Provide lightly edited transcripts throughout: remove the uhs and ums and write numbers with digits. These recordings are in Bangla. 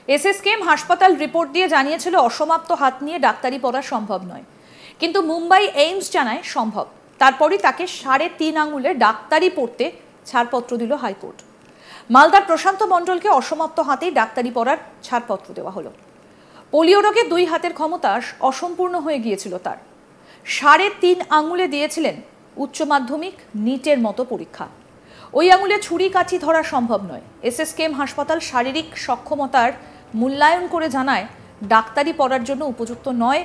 এসএসকেএম হাসপাতাল রিপোর্ট দিয়ে জানিয়েছিল অসমাপ্ত হাত নিয়ে ডাক্তারি পড়া সম্ভব নয়, কিন্তু মুম্বাই এইমস জানায় সম্ভব। তারপরই তাকে 3.5 আঙুলে ডাক্তারি পড়তে ছাড়পত্র দিল হাইকোর্ট। মালদার প্রশান্ত মণ্ডলকে অসমাপ্ত হাতেই ডাক্তারি পড়ার ছাড়পত্র দেওয়া হলো। পোলিও রোগে 2 হাতের ক্ষমতা অসম্পূর্ণ হয়ে গিয়েছিল তার। 3.5 আঙুলে দিয়েছিলেন উচ্চ মাধ্যমিক নিটের মতো পরীক্ষা। ওই আঙুলে ছুরি কাঁচি ধরা সম্ভব নয়। এসএসকেএম হাসপাতাল শারীরিক সক্ষমতার মূল্যায়ন করে জানায় ডাক্তারি পড়ার জন্য উপযুক্ত নয়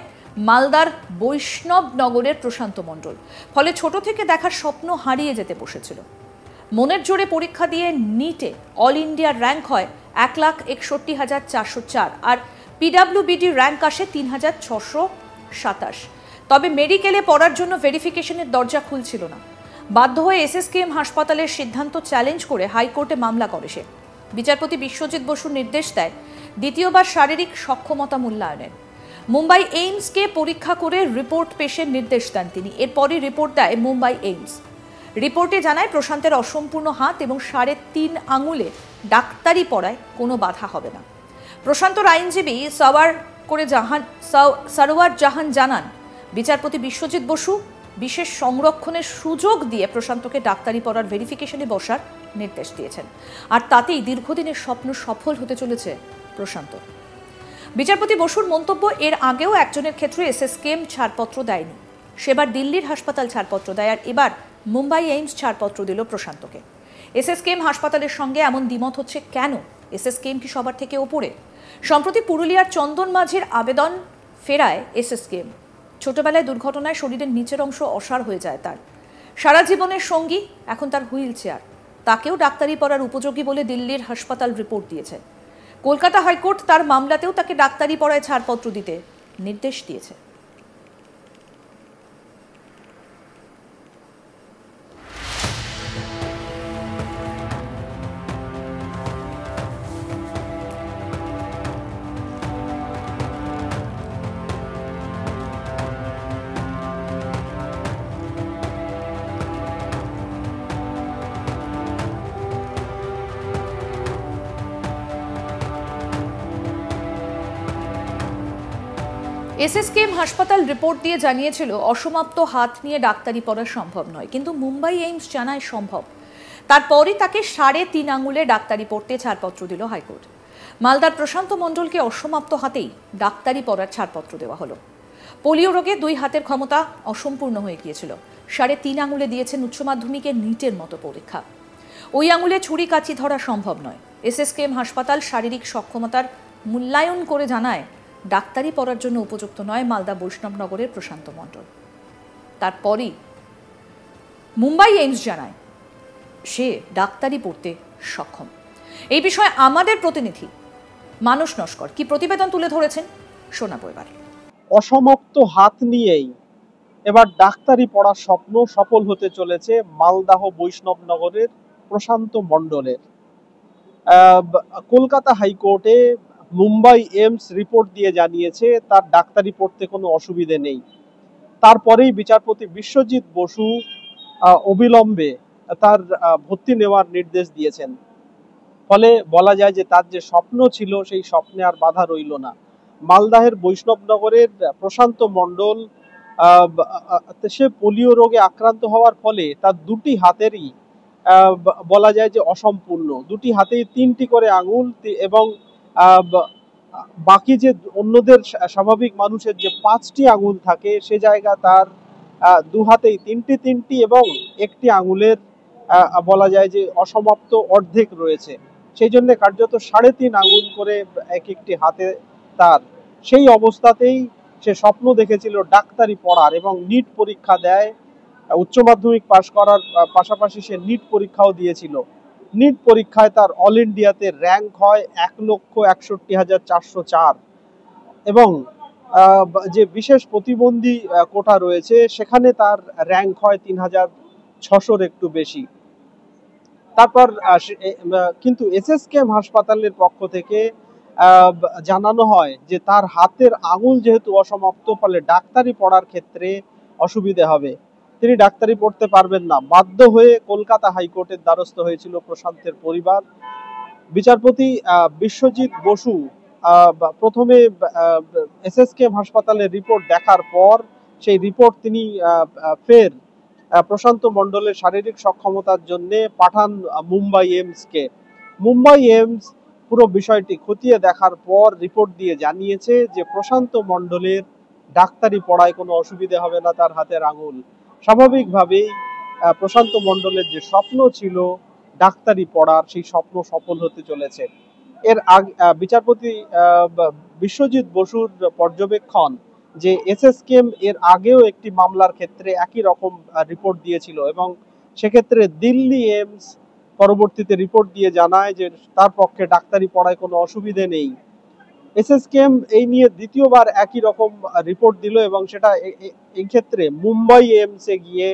মালদার বৈষ্ণবনগরের প্রশান্ত মণ্ডল। ফলে ছোট থেকে দেখার স্বপ্ন হারিয়ে যেতে বসেছিল। মনের জোরে পরীক্ষা দিয়ে নিটে অল ইন্ডিয়ার র্যাঙ্ক হয় 1,61,404 আর পিডব্লিউবিডি র্যাঙ্ক আসে 3,627। তবে মেডিকেলে পড়ার জন্য ভেরিফিকেশনের দরজা খুলছিল না। বাধ্য হয়ে এসএসকেএম হাসপাতালের সিদ্ধান্ত চ্যালেঞ্জ করে হাইকোর্টে মামলা করে সে। বিচারপতি বিশ্বজিৎ বসুর নির্দেশ দেয় দ্বিতীয়বার শারীরিক সক্ষমতা মূল্যায়নের। মুম্বাই এইমসকে পরীক্ষা করে রিপোর্ট পেশের নির্দেশ দেন তিনি। এরপরই রিপোর্ট দেয় মুম্বাই এইমস। রিপোর্টে জানায় প্রশান্তের অসম্পূর্ণ হাত এবং 3.5 আঙুলে ডাক্তারি পড়ায় কোনো বাধা হবে না। প্রশান্তর আইনজীবী সরওয়ার জাহান জানান বিচারপতি বিশ্বজিৎ বসু বিশেষ সংরক্ষণের সুযোগ দিয়ে প্রশান্তকে ডাক্তারি পড়ার ভেরিফিকেশনে বসার নির্দেশ দিয়েছেন। আর তাতেই দীর্ঘদিনের স্বপ্ন সফল হতে চলেছে প্রশান্ত। বিচারপতি বসুর মন্তব্য, এর আগেও একজনের ক্ষেত্রে এসএসকেএম ছাড়পত্র দেয়নি। সেবার দিল্লির হাসপাতাল ছাড়পত্র দেয়, আর এবার মুম্বাই এইমস ছাড়পত্র দিল প্রশান্তকে। এসএসকেএম হাসপাতালের সঙ্গে এমন দ্বিমত হচ্ছে কেন? এসএসকেএম কি সবার থেকে ওপরে? সম্প্রতি পুরুলিয়ার চন্দন মাঝির আবেদন ফেরায় এসএসকেএম। ছোটবেলায় দুর্ঘটনায় শরীরের নিচের অংশ অসাড় হয়ে যায় তার। সারা জীবনের সঙ্গী এখন তার হুইল চেয়ার। তাকেও ডাক্তারি পড়ার উপযোগী বলে দিল্লির হাসপাতাল রিপোর্ট দিয়েছে। কলকাতা হাইকোর্ট তার মামলাতেও তাকে ডাক্তারি পড়ায় ছাড়পত্র দিতে নির্দেশ দিয়েছে। এসএসকেএম হাসপাতাল রিপোর্ট দিয়ে জানিয়েছিল অসমাপ্ত হাত নিয়ে ডাক্তারি পড়া সম্ভব নয়, কিন্তু মুম্বাই এইমস জানায় সম্ভব। তারপরই তাকে 3.5 আঙুলে ডাক্তারি পড়তে ছাড়পত্র দিল হাইকোর্ট। মালদার প্রশান্ত মণ্ডলকে অসমাপ্ত হাতেই ডাক্তারি পড়ার ছাড়পত্র দেওয়া হলো। পোলিও রোগে 2 হাতের ক্ষমতা অসম্পূর্ণ হয়ে গিয়েছিল। 3.5 আঙুলে দিয়েছেন উচ্চ মাধ্যমিকের নিটের মতো পরীক্ষা। ওই আঙুলে ছুরি কাঁচি ধরা সম্ভব নয়। এসএসকেএম হাসপাতাল শারীরিক সক্ষমতার মূল্যায়ন করে জানায় ডাক্তারি পড়ার জন্য উপযুক্ত নয় মালদা বৈষ্ণবনগরের প্রশান্ত মণ্ডল। তারপরই মুম্বাই এইমস জানায় সে ডাক্তারি পড়তে সক্ষম। এই বিষয়ে আমাদের প্রতিনিধি মানস নস্কর কি প্রতিবেদন তুলে ধরেছেন শোনাবো এবার। অসমাপ্ত হাত নিয়েই এবার ডাক্তারি পড়ার স্বপ্ন সফল হতে চলেছে মালদাহ বৈষ্ণবনগরের প্রশান্ত মণ্ডলের। কলকাতা হাইকোর্টে মুম্বাই এইমস রিপোর্ট দিয়ে জানিয়েছে তার ডাক্তারি পড়তে কোনো অসুবিধে নেই। তারপরেই বিচারপতি বিশ্বজিৎ বসু অবিলম্বে তার ভর্তি নেওয়ার নির্দেশ দিয়েছেন। ফলে বলা যায় যে তার যে স্বপ্ন ছিল সেই স্বপ্নে আর বাধা রইল না। মালদাহের বৈষ্ণবনগরের প্রশান্ত মণ্ডল সে পোলিও রোগে আক্রান্ত হওয়ার ফলে তার 2টি হাতেরই বলা যায় যে অসম্পূর্ণ। 2টি হাতেই 3টি করে আঙুল এবং বাকি যে অন্যদের স্বাভাবিক মানুষের যে 5টি আঙুল থাকে সে জায়গা তার 2 হাতেই 3টি এবং একটি আঙুলের বলা যায় যে অসমাপ্ত অর্ধেক রয়েছে। সেই জন্য কার্যত 3.5 আঙুল করে এক একটি হাতে তার। সেই অবস্থাতেই সে স্বপ্ন দেখেছিল ডাক্তারি পড়ার এবং নিট পরীক্ষা দেয়। উচ্চ মাধ্যমিক পাশ করার পাশাপাশি সে নিট পরীক্ষাও দিয়েছিল। নিট পরীক্ষায় তার অল ইন্ডিয়াতে র্যাঙ্ক হয় 1,61,404 এবং যে বিশেষ প্রতিবন্ধী কোটা রয়েছে সেখানে তার র্যাঙ্ক হয় 3,600 একটু বেশি। তারপর কিন্তু এসএসকেএম হাসপাতালের পক্ষ থেকে জানানো হয় যে তার হাতের আঙুল যেহেতু অসমাপ্ত, ফলে ডাক্তারি পড়ার ক্ষেত্রে অসুবিধা হবে, তিনি ডাক্তারি পড়তে পারবেন না। বাধ্য হয়ে কলকাতা হাইকোর্টের দ্বারস্থ হয়েছিল প্রশান্তের পরিবার। বিচারপতি বিশ্বজিৎ বসু প্রথমে এসএসকেএম হাসপাতালের রিপোর্ট দেখার পর সেই রিপোর্ট তিনি ফের প্রশান্ত মণ্ডলের শারীরিক সক্ষমতার জন্য পাঠান মুম্বাই এইমসকে। মুম্বাই এইমস পুরো বিষয়টি খতিয়ে দেখার পর রিপোর্ট দিয়ে জানিয়েছে যে প্রশান্ত মণ্ডলের ডাক্তারি পড়ায় কোনো অসুবিধে হবে না, তার হাতের আঙুল। স্বাভাবিকভাবেই প্রশান্ত মণ্ডলের যে স্বপ্ন ছিল ডাক্তারি পড়ার, সেই স্বপ্ন সফল হতে চলেছে। এর আগে বিচারপতি বিশ্বজিৎ বসুর পর্যবেক্ষণ যে এসএসকেএম এর আগেও একটি মামলার ক্ষেত্রে একই রকম রিপোর্ট দিয়েছিল এবং সেক্ষেত্রে দিল্লি এইমস পরবর্তীতে রিপোর্ট দিয়ে জানায় যে তার পক্ষে ডাক্তারি পড়ায় কোনো অসুবিধে নেই। এসএসকেএম এই নিয়ে দ্বিতীয়বার একই রকম রিপোর্ট দিল এবং সেটা এই ক্ষেত্রে মুম্বাই এইমসে গিয়ে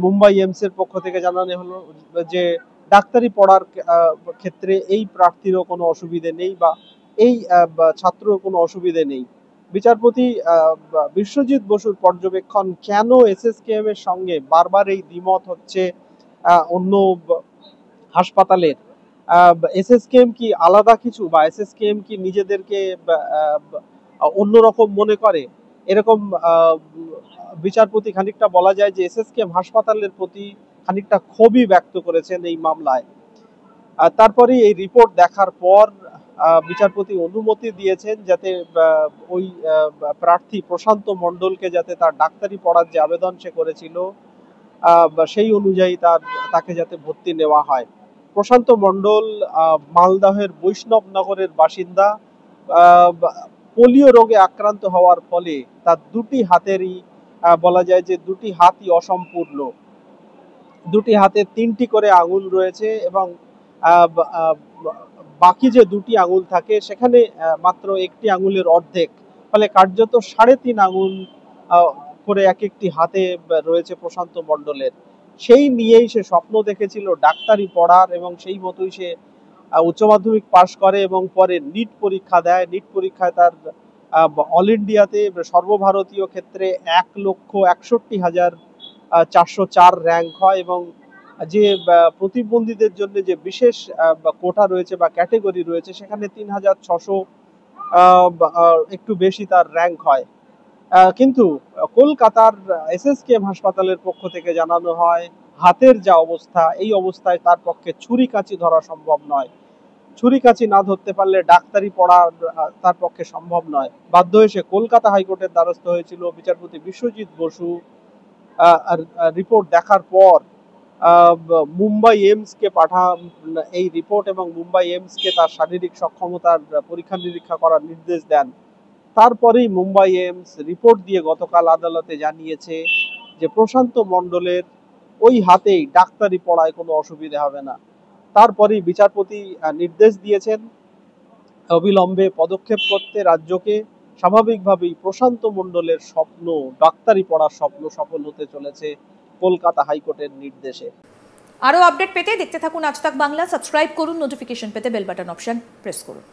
মুম্বাই এইমসের পক্ষ থেকে জানানো হলো যে ডাক্তারি পড়ার ক্ষেত্রে এই প্রার্থীরও কোনো অসুবিধে নেই বা এই ছাত্রর কোনো অসুবিধে নেই। বিচারপতি বিশ্বজিৎ বসুর পর্যবেক্ষণ, কেন এসএসকেএম এর সঙ্গে বারবার এই দ্বিমত হচ্ছে অন্য হাসপাতালের, এসএসকেএম কি আলাদা কিছু বা এসএসকেএম কি নিজেদেরকে অন্যরকম মনে করে, এরকম বিচারপতি খানিকটা বলা যায় যে এসএসকেএম হাসপাতালের প্রতি খানিকটা ক্ষোভই ব্যক্ত করেছেন এই মামলায়। তারপরে এই রিপোর্ট দেখার পর বিচারপতি অনুমতি দিয়েছেন যাতে ওই প্রার্থী প্রশান্ত মণ্ডলকে যাতে তার ডাক্তারি পড়ার যে আবেদন সে করেছিল সেই অনুযায়ী তাকে যাতে ভর্তি নেওয়া হয়। প্রশান্ত মণ্ডল মালদহের বৈষ্ণবনগরের বাসিন্দা। পোলিও রোগে আক্রান্ত হওয়ার ফলে তার দুটি হাতেরই বলা যায় যে দুটি হাতই অসম্পূর্ণ, দুটি হাতে 3টি করে আঙুল রয়েছে এবং বাকি যে দুটি আঙুল থাকে সেখানে মাত্র একটি আঙুলের অর্ধেক, ফলে কার্যত 3.5 আঙুল করে এক একটি হাতে রয়েছে প্রশান্ত মণ্ডলের। সেই নিয়েই সে স্বপ্ন দেখেছিল ডাক্তারি পড়ার এবং সেই মতোই সে উচ্চ মাধ্যমিক পাশ করে এবং পরে নিট পরীক্ষা দেয়। নিট পরীক্ষায় তার অল ইন্ডিয়াতে সর্বভারতীয় ক্ষেত্রে 1,61,404 র্যাঙ্ক হয় এবং যে প্রতিবন্ধীদের জন্য যে বিশেষ কোটা রয়েছে বা ক্যাটেগরি রয়েছে সেখানে 3,600 একটু বেশি তার র্যাঙ্ক হয়। কিন্তু কলকাতার এসএসকেএম হাসপাতালের পক্ষ থেকে জানানো হয় হাতের যা অবস্থা, এই অবস্থায় তার পক্ষে ছুরি কাঁচি ধরা সম্ভব নয়। ছুরি কাঁচি না ধরতে পারলে ডাক্তারি পড়া তার পক্ষে সম্ভব নয়। বাধ্য হয়ে সে কলকাতা হাইকোর্টের দ্বারস্থ হয়েছিল। বিচারপতি বিশ্বজিৎ বসু রিপোর্ট দেখার পর মুম্বাই এইমসকে এই রিপোর্ট এবং মুম্বাই এইমসকে তার শারীরিক সক্ষমতার পরীক্ষা নিরীক্ষা করার নির্দেশ দেন। তারপরেই মুম্বাই এইমস রিপোর্ট দিয়ে গতকাল আদালতে জানিয়েছে যে প্রশান্ত মণ্ডলের ওই হাতেই ডাক্তারি পড়ায় কোনো অসুবিধা হবে না। তারপরেই বিচারপতি নির্দেশ দিয়েছেন অবিলম্বে পদক্ষেপ করতে রাজ্যকে। স্বাভাবিকভাবেই প্রশান্ত মণ্ডলের স্বপ্ন, ডাক্তারি পড়ার স্বপ্ন সফল হতে চলেছে কলকাতা হাইকোর্টের নির্দেশে। আরো আপডেট পেতে দেখতে থাকুন আজ তাক বাংলা। সাবস্ক্রাইব করুন, নোটিফিকেশন পেতে বেল বাটন অপশন প্রেস করুন।